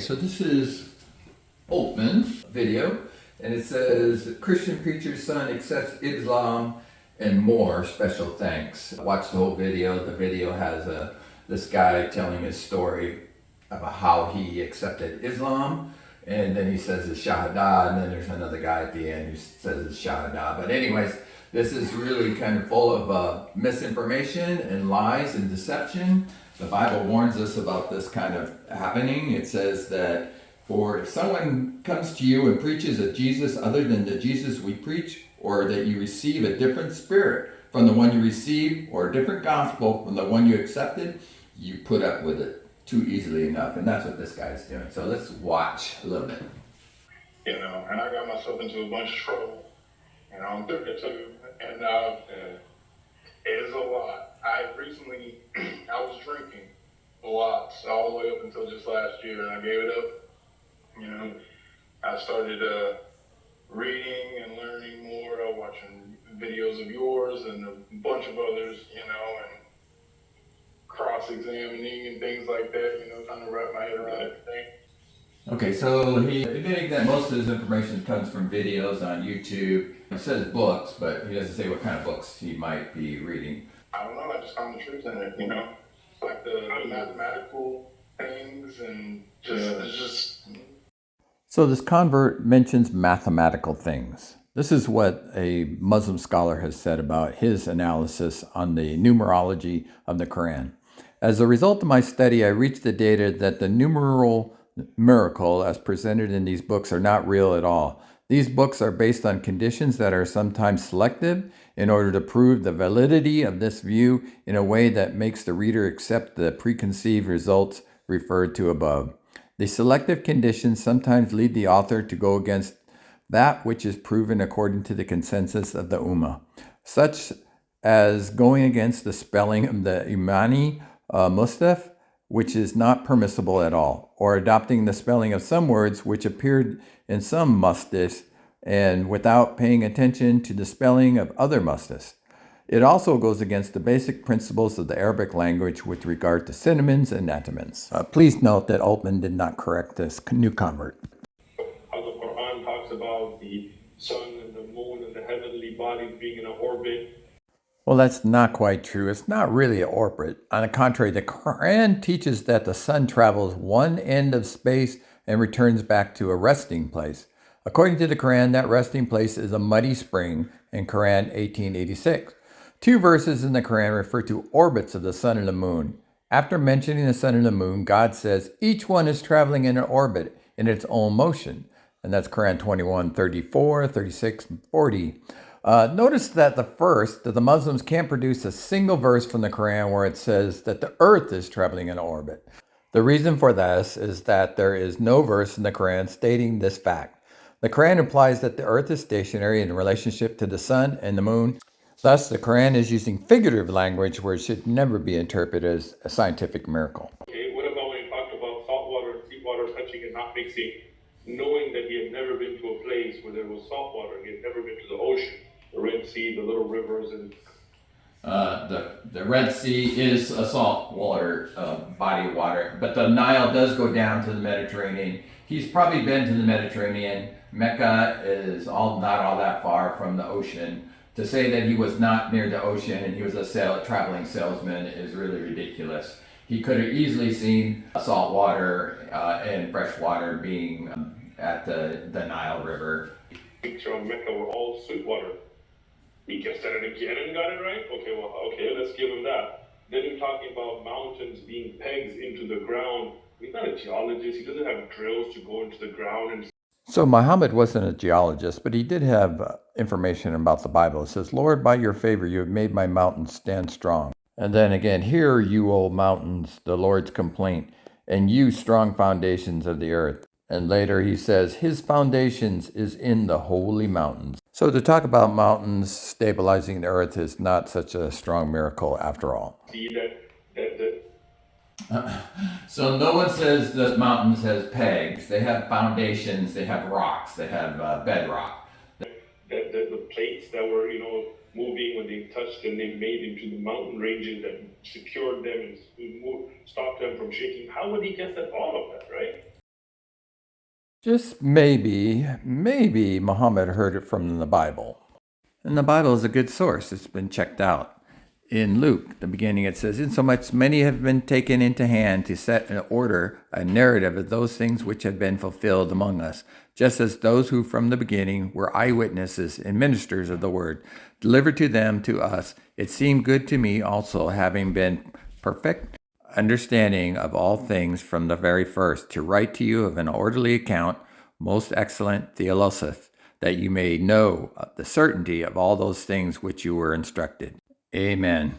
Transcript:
So this is Uthman video, and it says Christian preacher's son accepts Islam and more special thanks. Watch the whole video. The video has this guy telling his story about how he accepted Islam, and then he says his Shahada, and then there's another guy at the end who says his Shahada. But anyways, this is really kind of full of misinformation and lies and deception. The Bible warns us about this kind of happening. It says that for if someone comes to you and preaches a Jesus other than the Jesus we preach, or that you receive a different spirit from the one you received, or a different gospel from the one you accepted, you put up with it too easily enough. And that's what this guy's doing. So let's watch a little bit. You know, and I got myself into a bunch of trouble. You know, I'm 32, and it is a lot. I recently, I was drinking a lot, all the way up until just last year, and I gave it up. You know, I started reading and learning more, watching videos of yours and a bunch of others, you know, and cross-examining and things like that, you know, trying to wrap my head around everything. Okay, so he's admitting that most of his information comes from videos on YouTube. He says books, but he doesn't say what kind of books he might be reading. I don't know, I just found the truth in it, you know, like the mathematical things and just. So this convert mentions mathematical things. This is what a Muslim scholar has said about his analysis on the numerology of the Quran. As a result of my study, I reached the data that the numeral miracle as presented in these books are not real at all. These books are based on conditions that are sometimes selective in order to prove the validity of this view in a way that makes the reader accept the preconceived results referred to above. The selective conditions sometimes lead the author to go against that which is proven according to the consensus of the Ummah, such as going against the spelling of the Imani Mustaf, which is not permissible at all, or adopting the spelling of some words which appeared in some mustas and without paying attention to the spelling of other mustas. It also goes against the basic principles of the Arabic language with regard to synonyms and antonyms. Please note that Uthman did not correct this new convert. How the Quran talks about the sun and the moon and the heavenly bodies being in an orbit. Well, that's not quite true. It's not really an orbit. On the contrary, the Quran teaches that the sun travels one end of space and returns back to a resting place. According to the Quran, that resting place is a muddy spring in Quran 1886. Two verses in the Quran refer to orbits of the sun and the moon. After mentioning the sun and the moon, God says each one is traveling in an orbit in its own motion. And that's Quran 21, 34, 36, and 40. Notice that that the Muslims can't produce a single verse from the Quran where it says that the earth is traveling in orbit. The reason for this is that there is no verse in the Quran stating this fact. The Quran implies that the earth is stationary in relationship to the sun and the moon. Thus, the Quran is using figurative language where it should never be interpreted as a scientific miracle. Okay, what about when he talked about salt water and seawater touching and not mixing, knowing that he had never been to a place where there was salt water, he had never been to the ocean, the Red Sea, the little rivers, and the Red Sea is a salt water body of water, but the Nile does go down to the Mediterranean. He's probably been to the Mediterranean. Mecca is not all that far from the ocean. To say that he was not near the ocean and he was a traveling salesman is really ridiculous. He could have easily seen salt water and fresh water being at the Nile River. picture of Mecca were all sweet water. He guessed at it again and got it right? Okay, let's give him that. Then you're talking about mountains being pegs into the ground. He's not a geologist. He doesn't have drills to go into the ground and. So Muhammad wasn't a geologist, but he did have information about the Bible. It says, Lord, by your favor, you have made my mountains stand strong. And then again, hear you, O mountains, the Lord's complaint, and you strong foundations of the earth. And later he says, his foundations is in the holy mountains. So to talk about mountains stabilizing the earth is not such a strong miracle after all. See that. So no one says that mountains has pegs. They have foundations, they have rocks, they have bedrock. The plates that were, moving when they touched and they made into the mountain ranges that secured them and stopped them from shaking. How would he guess at all of that, right? Just maybe Muhammad heard it from the Bible. And the Bible is a good source. It's been checked out. In Luke, the beginning, it says, "Insomuch many have been taken into hand to set in order a narrative of those things which have been fulfilled among us, just as those who from the beginning were eyewitnesses and ministers of the word, delivered to them to us. It seemed good to me also, having been perfect understanding of all things from the very first, to write to you of an orderly account, most excellent Theolosoph, that you may know the certainty of all those things which you were instructed." Amen.